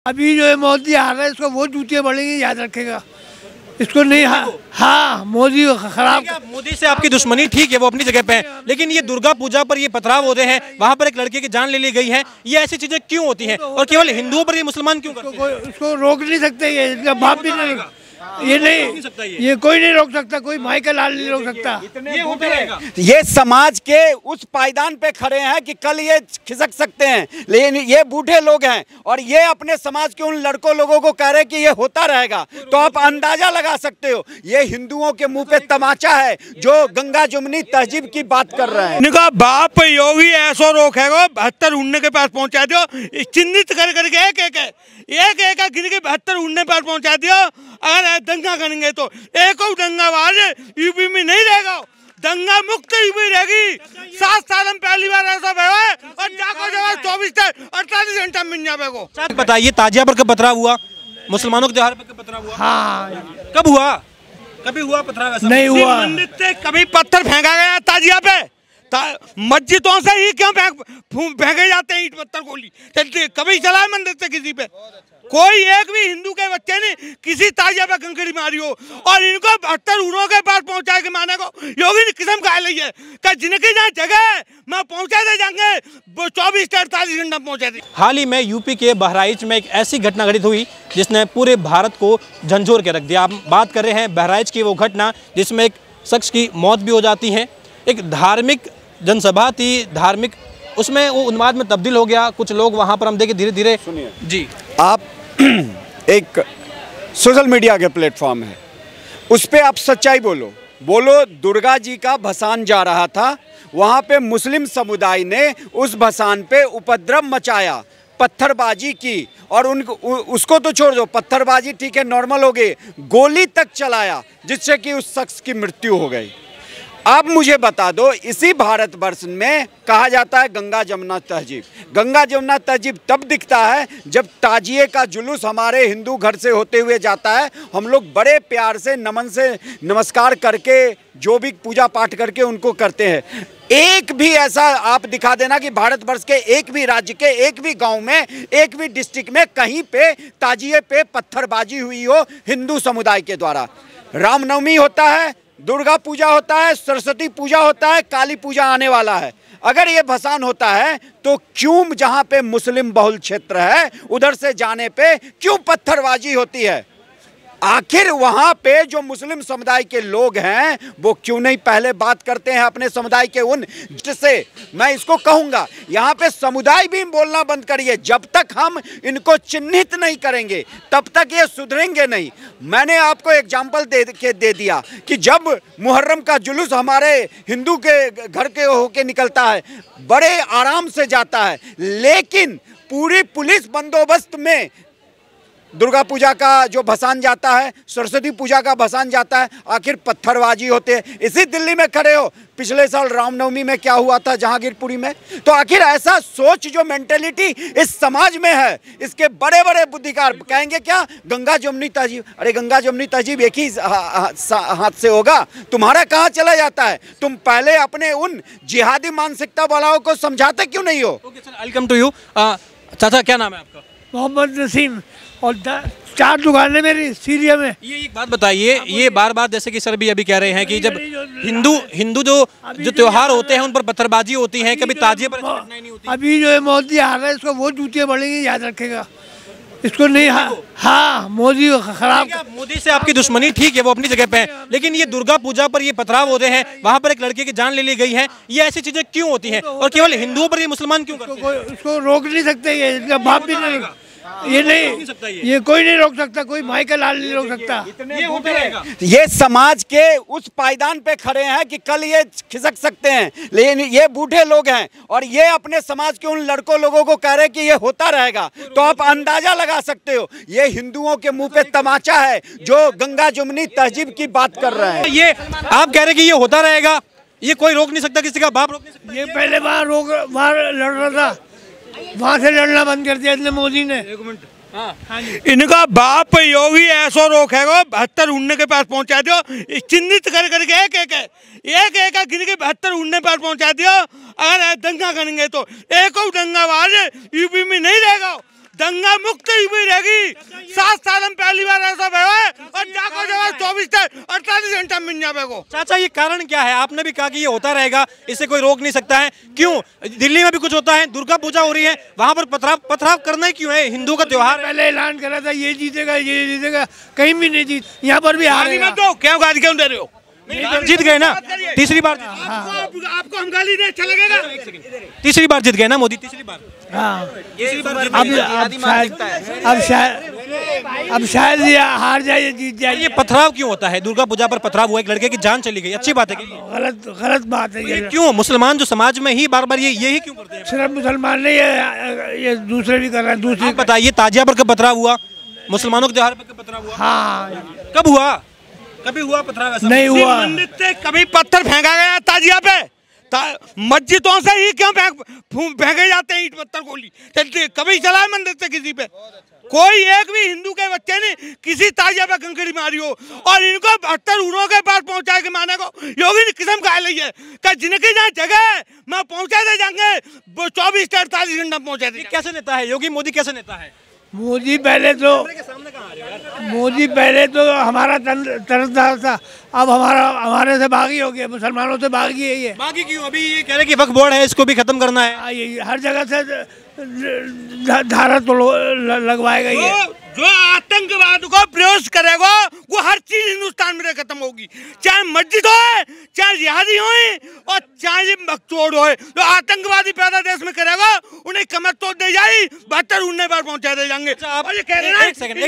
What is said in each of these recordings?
अभी जो है मोदी आ रहा है, इसको वो जूतियाँ बढ़ेंगी, याद रखेगा इसको नहीं। हाँ मोदी खराब। मोदी से आपकी दुश्मनी ठीक है, वो अपनी जगह पे है, लेकिन ये दुर्गा पूजा पर ये पथराव होते हैं, वहाँ पर एक लड़के की जान ले ली गई है, ये ऐसी चीजें क्यों होती हैं और केवल हिंदुओं पर ये मुसलमान क्यों करते हैं? इसको रोक नहीं सकते, ये इसका बाप भी नहीं, ये नहीं, ये कोई नहीं रोक सकता, कोई माई का लाल नहीं रोक सकता। ये होता रहेगा। ये समाज के उस पायदान पे खड़े हैं कि कल ये खिसक सकते हैं, लेकिन ये बूढ़े लोग हैं और ये अपने समाज के उन लड़कों लोगों को कह रहे हैं कि ये होता रहेगा। तो आप अंदाजा लगा सकते हो, ये हिंदुओं के मुंह पे तमाचा है जो गंगा जमुनी तहजीब की बात कर रहे हैं। इनका बाप योगी ऐसो रोकेगा, 72 उड़ने के पास पहुंचा दियो, चिन्हित कर करके एक गिन के 72 उड़ने पास पहुंचा दियो। अगर दंगा करेंगे तो एक दंगाबाज यूपी में नहीं रहेगा, दंगा मुक्त यूपी रहेगी। 7 साल में पहली बार ऐसा हुआ है और जाको जवाब 24 से 48 घंटा मिल जाएगा। बताइए ताजिया पर कब पथराव हुआ? मुसलमानों के त्योहार पर कब पथराव हुआ? हाँ कब हुआ? कभी हुआ पथराव? ऐसा नहीं हुआ। मंदिर से कभी पत्थर फेंका गया ताजिया पे? मस्जिदों से ही क्यों फेंके जाते हैं ईंट पत्थर गोली? कभी चला है मंदिर से किसी पे? कोई एक भी हिंदू के बच्चे ने किसी ताजिया पे कंकड़ी मारी हो और इनको 72 उड़ों के पास पहुंचाए के माने को योगी ने किस्म खा ली है कि जिनकी जहाँ जगह है मैं पहुंचा दे जाएंगे, 24 से 48 घंटा पहुंचा दे। हाल ही में यूपी के बहराइच में एक ऐसी घटना घटित हुई जिसने पूरे भारत को झंझोर के रख दिया। आप बात कर रहे हैं बहराइच की वो घटना जिसमें एक शख्स की मौत भी हो जाती है। एक धार्मिक जनसभा थी, धार्मिक, उसमें वो उन्माद में तब्दील हो गया। कुछ लोग वहाँ पर हम देखे धीरे धीरे। सुनिए जी, आप एक सोशल मीडिया के प्लेटफॉर्म है, उस पे आप सच्चाई बोलो। दुर्गा जी का भसान जा रहा था, वहाँ पे मुस्लिम समुदाय ने उस भसान पे उपद्रव मचाया, पत्थरबाजी की और उसको तो छोड़ दो, पत्थरबाजी ठीक है नॉर्मल हो गई, गोली तक चलाया जिससे कि उस शख्स की मृत्यु हो गई। अब मुझे बता दो, इसी भारतवर्ष में कहा जाता है गंगा जमुना तहजीब। गंगा जमुना तहजीब तब दिखता है जब ताजिए का जुलूस हमारे हिंदू घर से होते हुए जाता है, हम लोग बड़े प्यार से नमन से नमस्कार करके जो भी पूजा पाठ करके उनको करते हैं। एक भी ऐसा आप दिखा देना कि भारतवर्ष के एक भी राज्य के एक भी गांव में, एक भी डिस्ट्रिक्ट में कहीं पे ताजिए पे पत्थरबाजी हुई हो हिंदू समुदाय के द्वारा। रामनवमी होता है, दुर्गा पूजा होता है, सरस्वती पूजा होता है, काली पूजा आने वाला है, अगर ये भसान होता है तो क्यों जहां पे मुस्लिम बहुल क्षेत्र है उधर से जाने पे क्यों पत्थरबाजी होती है? आखिर वहां पे जो मुस्लिम समुदाय के लोग हैं वो क्यों नहीं पहले बात करते हैं अपने समुदाय के उन से? मैं इसको कहूंगा यहाँ पे समुदाय भी बोलना बंद करिए। जब तक हम इनको चिन्हित नहीं करेंगे तब तक ये सुधरेंगे नहीं। मैंने आपको एग्जाम्पल दे दिया कि जब मुहर्रम का जुलूस हमारे हिंदू के घर के होके निकलता है, बड़े आराम से जाता है, लेकिन पूरी पुलिस बंदोबस्त में दुर्गा पूजा का जो भसान जाता है, सरस्वती पूजा का भसान जाता है, आखिर पत्थरबाजी होते हैं। इसी दिल्ली में खड़े हो, पिछले साल रामनवमी में क्या हुआ था जहांगीरपुरी में? तो आखिर ऐसा सोच जो मेंटेलिटी इस समाज में है, इसके बड़े बड़े बुद्धिकार कहेंगे क्या गंगा जमुनी तहजीब? अरे गंगा जमुनी तहजीब एक ही हाथ से होगा, तुम्हारा कहाँ चला जाता है? तुम पहले अपने उन जिहादी मानसिकता वालों को समझाते क्यों नहीं हो? Okay sir, welcome to you. चाचा क्या नाम है आपका? मोहम्मद नसीम, और 4 दुकानें मेरी सीरिया में। ये एक बात बताइए, ये बार बार जैसे कि सर भी अभी कह रहे हैं कि जब हिंदू जो त्योहार होते हैं उन पर पत्थरबाजी होती है, कभी ताजिए पर घटनाएं नहीं होती। अभी जो है मोदी आ रहा है, इसको वो जूतियाँ बढ़ेंगी, याद रखेगा इसको नहीं। हाँ मोदी खराब। मोदी से आपकी दुश्मनी ठीक है, वो अपनी जगह पे है, लेकिन ये दुर्गा पूजा पर ये पथराव होते हैं, वहाँ पर एक लड़के की जान ले ली गई है, ये ऐसी चीजें क्यों होती हैं और केवल हिंदुओं पर ये मुसलमान क्यों करते हैं? इसको रोक नहीं सकते, ये इसका बाप भी नहीं, ये नहीं, ये कोई नहीं रोक सकता, कोई माई का लाल नहीं रोक सकता। ये होता रहेगा। ये समाज के उस पायदान पे खड़े हैं कि कल ये खिसक सकते हैं, लेकिन ये बूढ़े लोग हैं और ये अपने समाज के उन लड़कों लोगों को कह रहे हैं कि ये होता रहेगा। तो आप अंदाजा लगा सकते हो, ये हिंदुओं के मुंह पे तमाचा है जो गंगा जमुनी तहजीब की बात कर रहे हैं। ये आप कह रहे हैं कि ये होता रहेगा, ये कोई रोक नहीं सकता, किसी का बाप रोक नहीं सकता। ये पहले वहाँ लड़ रहा था, वहाँ से लड़ना बंद कर दिया इसने मोदी ने। एक मिनट, हाँ जी। इनका बाप योगी ऐसो रोकेगा, 72 उड़ने के पास पहुंचा दियो, चिन्हित कर करके एक गिन के 72 उड़ने पास पहुंचा दियो। अगर दंगा करेंगे तो एक दंगाबाज यूपी में नहीं रहेगा, दंगा मुक्त भी रहेगी। 7 साल में पहली बार ऐसा हुआ है और जाको जवाब 24 से 48 घंटा मिल जाए को। चाचा ये कारण क्या है? आपने भी कहा कि ये होता रहेगा, इसे कोई रोक नहीं सकता है, क्यों? दिल्ली में भी कुछ होता है, दुर्गा पूजा हो रही है, वहाँ पर पथराव करना ही क्यों है? हिंदू का त्योहार। पहले ऐलान करा था ये जीतेगा, कहीं भी नहीं जीत, यहाँ पर भी हारेगा। तो क्यों गाली क्यों दे रहे हो? जीत गए ना, तीसरी बार। आपको हम गाली दे अच्छा लगेगा? तीसरी बार जीत गए ना मोदी, तीसरी बार। हाँ अब शायद ये हार जाए, जीत जाए। ये पथराव क्यों होता है? दुर्गा पूजा पर पथराव हुआ, एक लड़के की जान चली गई, अच्छी बात है कि गलत बात है ये। क्यों मुसलमान जो समाज में ही बार बार यही क्यों करते हैं? सिर्फ मुसलमान नहीं, ये दूसरे भी कर रहे हैं। दूसरे बताइए, ताजिया पर कब पथराव हुआ? मुसलमानों के त्योहार पर कब पथराव हुआ? हाँ, कब हुआ? कभी हुआ पथराव? ऐसा नहीं हुआ। मंदिर से कभी पत्थर फेंका गया ताजिया पे? मस्जिदों से ही क्यों फेंके जाते हैं ईट पत्थर गोली? कभी चला है मंदिर से किसी पे? कोई एक भी हिंदू के बच्चे ने किसी ताजिया पे कंकड़ी मारी हो और इनको 72 उड़ों के पास पहुंचाए के माने को योगी ने किस्म खा ली है कि जिनकी जहाँ जगह है मैं पहुंचा दे जाएंगे, 24 से 48 घंटा पहुंचा दे। कैसे नेता है योगी मोदी? कैसे नेता है मोदी? पहले तो हमारा तरफदार था, अब हमारे से बागी हो गया, मुसलमानों से बागी है ये। बागी क्यों? अभी ये कह रहे कि वक्फ बोर्ड है, इसको भी खत्म करना है। ये हर जगह से धारा तो लगवाएगा ये। जो आतंकवाद को प्रयोग करेगा वो हर चीज हिंदुस्तान में खत्म होगी, चाहे मस्जिद हो, चाहे जिहादी हो और चाहे मकतूद हो। जो आतंकवादी पैदा देश में करेगा उन्हें कमर तोड़ दे जाए, 72 उड़ने पर पहुंचा दे जाएंगे। आप ये कह रहे हैं एक सेकंड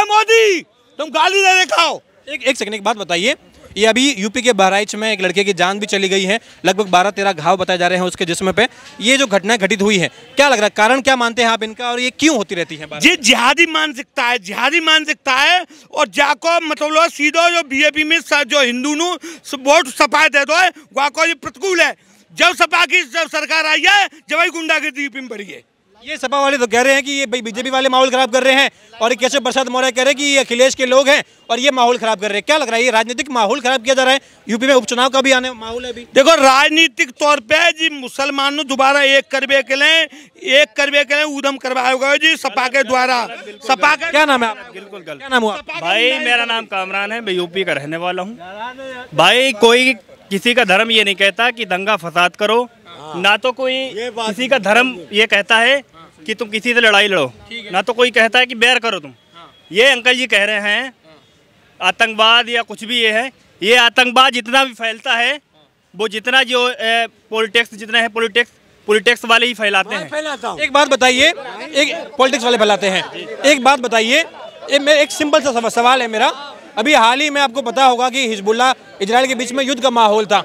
मोदी तुम गाली दे दिखाओ। एक सेकंड, एक बात बताइए, ये अभी यूपी के बहराइच में एक लड़के की जान भी चली गई है, लगभग 12-13 घाव बताए जा रहे हैं उसके जिस्म पे। ये जो घटना घटित हुई है, क्या लग रहा है कारण क्या मानते हैं आप इनका, और ये क्यों होती रहती है? ये जिहादी मानसिकता है और जाको मतलब सीधो जो बीजेपी में जो हिंदू नु वोट सपा दे दो वाको ये प्रतिकूल है। जब सपा की जब सरकार आई है जब ही गुंडागर्दी यूपी में बढ़ी है। ये सपा वाले तो कह रहे हैं कि ये बीजेपी वाले माहौल खराब कर रहे हैं, और ये केशव प्रसाद मौर्य कह रहे हैं कि ये अखिलेश के लोग हैं और ये माहौल खराब कर रहे हैं। क्या लग रहा है, ये राजनीतिक माहौल खराब किया जा रहा है? यूपी में उपचुनाव का भी आने माहौल है अभी। देखो राजनीतिक तौर पे जी मुसलमान दोबारा एक करवे के लिए उदम करवाया जी सपा के द्वारा। सपा का क्या नाम है आपका? बिल्कुल गलत। क्या नाम हुआ? भाई मेरा नाम कामरान है, मैं यूपी का रहने वाला हूँ। भाई कोई किसी का धर्म ये नहीं कहता कि दंगा फसाद करो, ना तो कोई किसी का धर्म ये कहता है कि तुम किसी से लड़ाई लड़ो, ना तो कोई कहता है कि बैर करो तुम। ये अंकल जी कह रहे हैं आतंकवाद या कुछ भी ये है, ये आतंकवाद जितना भी फैलता है वो जितना जो पॉलिटिक्स जितना है पॉलिटिक्स वाले ही फैलाते हैं। एक बात बताइए, एक पॉलिटिक्स वाले फैलाते हैं, एक बात बताइए, एक सिंपल सा सवाल है मेरा। अभी हाल ही में आपको पता होगा कि हिजबुल्लाह इजराइल के बीच में युद्ध का माहौल था,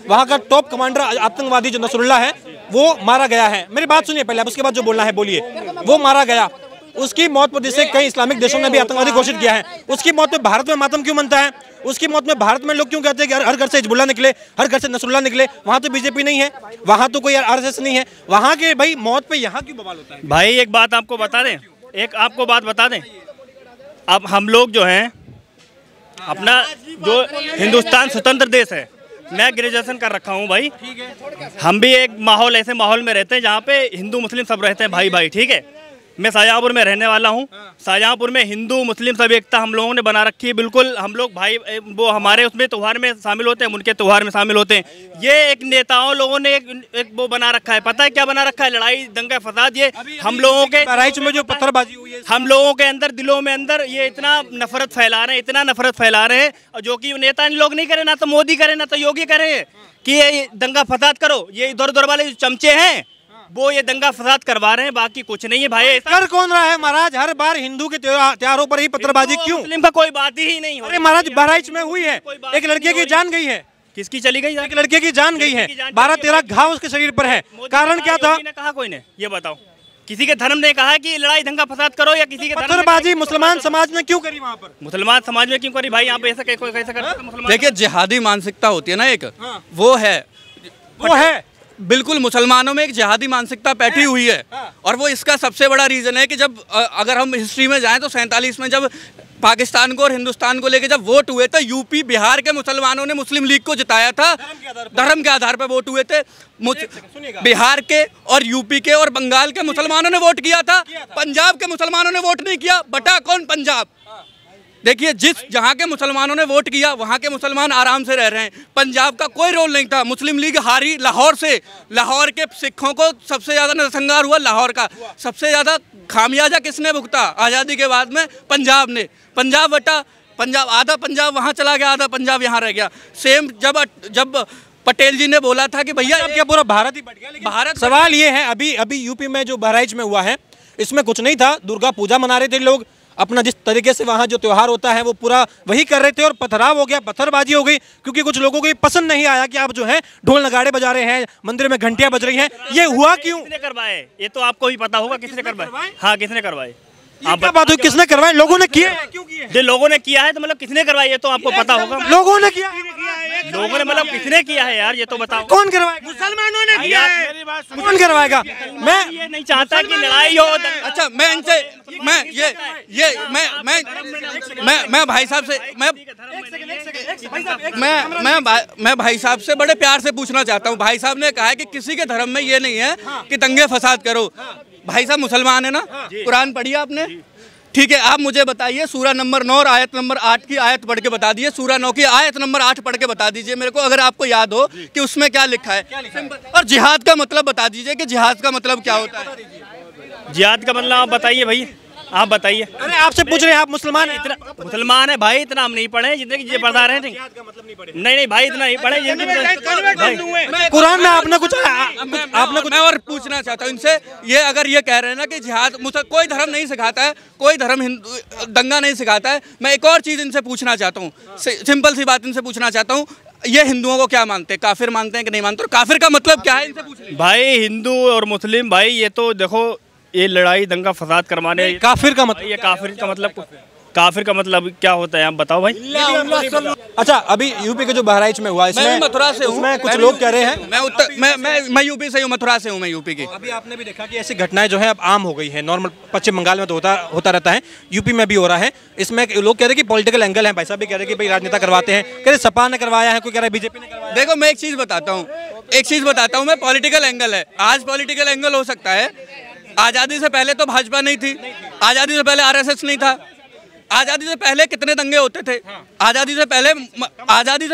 वहाँ का टॉप कमांडर आतंकवादी जो नसरुल्लाह है वो मारा गया है। मेरी बात सुनिए पहले, अब उसके बाद जो बोलना है बोलिए। वो मारा गया, उसकी मौत पर जिससे कई इस्लामिक देशों ने भी आतंकवादी घोषित किया है, उसकी मौत पे भारत में मातम क्यों मनता है? उसकी मौत में भारत में लोग क्यों कहते हैं कि हर घर से हिजबुल्लाह निकले, हर घर से नसरुल्लाह निकले? वहाँ तो बीजेपी नहीं है, वहाँ तो कोई आरएसएस नहीं है, वहाँ के भाई मौत पे यहाँ क्यों बवाल होता है? भाई एक बात आपको बता दें, अब हम लोग जो हैं अपना जो हिंदुस्तान स्वतंत्र देश है, मैं ग्रेजुएशन कर रखा हूँ भाई, हम भी एक ऐसे माहौल में रहते हैं जहाँ पे हिंदू मुस्लिम सब रहते हैं भाई भाई, ठीक है। मैं शाहजहाँपुर में रहने वाला हूँ। शाहजहाँपुर में हिंदू मुस्लिम सब एकता हम लोगों ने बना रखी है, बिल्कुल हम लोग भाई, वो हमारे उसमें त्यौहार में शामिल होते हैं, उनके त्यौहार में शामिल होते हैं। ये एक नेताओं लोगों ने एक वो बना रखा है, पता है क्या बना रखा है? लड़ाई दंगा फसाद। ये हम लोगों के बहराइच में जो पत्थरबाजी हुई है, हम लोगों के अंदर दिलों में अंदर ये इतना नफरत फैला रहे हैं, और जो कि नेता लोग नहीं करे, ना तो मोदी करे ना तो योगी करे कि ये दंगा फसाद करो। ये इधर उधर वाले जो चमचे हैं वो ये दंगा फसाद करवा रहे हैं, बाकी कुछ नहीं है भाई। कर कौन रहा है महाराज? हर बार हिंदू के त्योहारों पर ही पत्थरबाजी क्यों? मुस्लिम का कोई बात ही नहीं। अरे महाराज बहराइच में हुई है, एक लड़के की जान गई है। किसकी चली गई? एक लड़के की जान गई है, 12-13 घाव उसके शरीर पर है। कारण क्या था? कहा कोई ने? ये बताओ, किसी के धर्म ने कहा कि लड़ाई दंगा फसाद करो, या किसी के पत्थरबाजी मुसलमान समाज ने क्यों करी? वहाँ पर मुसलमान समाज में क्यों करी भाई? यहाँ पे ऐसा कैसे कर सकते मुसलमान? देखिए जिहादी मानसिकता होती है ना एक, वो है बिल्कुल मुसलमानों में एक जिहादी मानसिकता बैठी हुई है। और वो इसका सबसे बड़ा रीज़न है कि जब अगर हम हिस्ट्री में जाएं तो 47 में जब पाकिस्तान को और हिंदुस्तान को लेके जब वोट हुए थे, यूपी बिहार के मुसलमानों ने मुस्लिम लीग को जिताया था, धर्म के आधार पर वोट हुए थे। बिहार के और यूपी के और बंगाल के मुसलमानों ने वोट किया था, पंजाब के मुसलमानों ने वोट नहीं किया। बटा कौन पंजाब? देखिए, जहां के मुसलमानों ने वोट किया वहां के मुसलमान आराम से रह रहे हैं। पंजाब का कोई रोल नहीं था। मुस्लिम लीग हारी लाहौर से। लाहौर के सिखों को सबसे ज़्यादा नरसंहार हुआ लाहौर का। सबसे ज़्यादा खामियाजा किसने भुगता आज़ादी के बाद में? पंजाब ने। पंजाब बटा, पंजाब आधा पंजाब वहाँ चला गया, आधा पंजाब यहाँ रह गया। सेम जब पटेल जी ने बोला था कि भैया क्या पूरा भारत ही बढ़ गया? भारत। सवाल ये है, अभी यूपी में जो बहराइच में हुआ है, इसमें कुछ नहीं था। दुर्गा पूजा मना रहे थे लोग, अपना जिस तरीके से वहाँ जो त्यौहार होता है वो पूरा वही कर रहे थे, और पथराव हो गया, पत्थरबाजी हो गई, क्योंकि कुछ लोगों को ये पसंद नहीं आया कि आप जो है ढोल नगाड़े बजा रहे हैं, मंदिर में घंटियां बज रही हैं। ये हुआ क्यों? किसने करवाए? ये तो आपको ही पता होगा किसने करवाए। हाँ, किसने करवाए? आप क्या बात हुई, किसने करवाए? लोगों ने किया है। क्यों किया? जो लोगों ने किया है तो मतलब किसने करवाया, ये तो आपको पता होगा। लोगों ने किया, लोगों ने मतलब किसने किया है यार, ये तो बताओ। कौन करवाएगा? मुसलमानों ने किया है। कौन करवाएगा? मैं ये नहीं चाहता कि लड़ाई हो। अच्छा, मैं इनसे मैं भाई साहब से मैं भाई साहब से बड़े प्यार से पूछना चाहता हूँ। भाई साहब ने कहा है कि किसी के धर्म में ये नहीं है कि दंगे फसाद करो। भाई साहब मुसलमान है ना? कुरान पढ़ी आपने? ठीक है, आप मुझे बताइए सूरा नंबर 9 और आयत नंबर 8 की आयत पढ़ के बता दीजिए। सूरा 9 की आयत नंबर 8 पढ़ के बता दीजिए मेरे को, अगर आपको याद हो कि उसमें क्या लिखा है। और जिहाद का मतलब बता दीजिए कि जिहाद का मतलब क्या होता है। जिहाद का मतलब आप बताइए भाई, आप बताइए। अरे आपसे पूछ रहे हैं, आप मुसलमान हैं? इतना मुसलमान है भाई, इतना हम नहीं पढ़े जितने की बता रहे थे। नहीं भाई, इतना नहीं पढ़े। कुरान में आपने कुछ मैं और पूछना चाहता हूँ इनसे, ये अगर ये कह रहे हैं ना कि जिहाद कोई धर्म नहीं सिखाता है, कोई धर्म दंगा नहीं सिखाता है, मैं एक और चीज़ इनसे पूछना चाहता हूँ, सिंपल सी बात इनसे पूछना चाहता हूँ। ये हिंदुओं को क्या मानते हैं? काफिर मानते हैं कि नहीं मानते? और काफिर का मतलब क्या है, इनसे पूछ भाई। हिंदू और मुस्लिम भाई, ये तो देखो, ये लड़ाई दंगा फसाद करवाने। काफिर का मतलब, ये काफिर का मतलब क्या होता है, आप बताओ भाई। अच्छा, अभी यूपी के जो बहराइच में हुआ, इसमें मथुरा से हूँ, उसमें कुछ लोग कह रहे हैं, मैं यूपी से हूँ, मथुरा से हूँ मैं, यूपी की। अभी आपने भी देखा कि ऐसी घटनाएं जो है अब आम हो गई है। नॉर्मल पश्चिम बंगाल में तो होता रहता है, यूपी में भी हो रहा है। इसमें लोग कह रहे हैं कि पॉलिटिकल एंगल है। भाई साहब भी कह रहे हैं कि भाई राजनेता करवाते हैं, कह रहे सपा ने करवाया है, कोई कह रहा है बीजेपी ने करवाया। देखो, मैं एक चीज़ बताता हूँ मैं, पॉलिटिकल एंगल है। आज पॉलिटिकल एंगल हो सकता है। आज़ादी से पहले तो भाजपा नहीं थी, आज़ादी से पहले आरएसएस नहीं था, आज़ादी से पहले कितने दंगे होते थे। आज़ादी से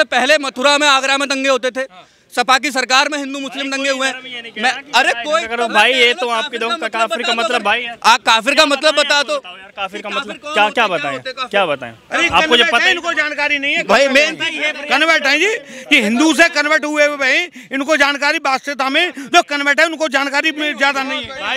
पहले मथुरा में, आगरा में दंगे होते थे। सपा की सरकार में हिंदू मुस्लिम दंगे हुए हैं। मैं अरे कोई भाई, ये तो आपके दो काफिर का मतलब भाई। आप काफिर का मतलब बता दो। काफिर का मतलब क्या बताएं? आपको जो पता है, इनको जानकारी नहीं है भाई। मेन कन्वर्ट है जी, कि हिंदू से कन्वर्ट हुए भाई, इनको जानकारी बादशाह में जो कन्वर्ट है उनको जानकारी ज्यादा नहीं है।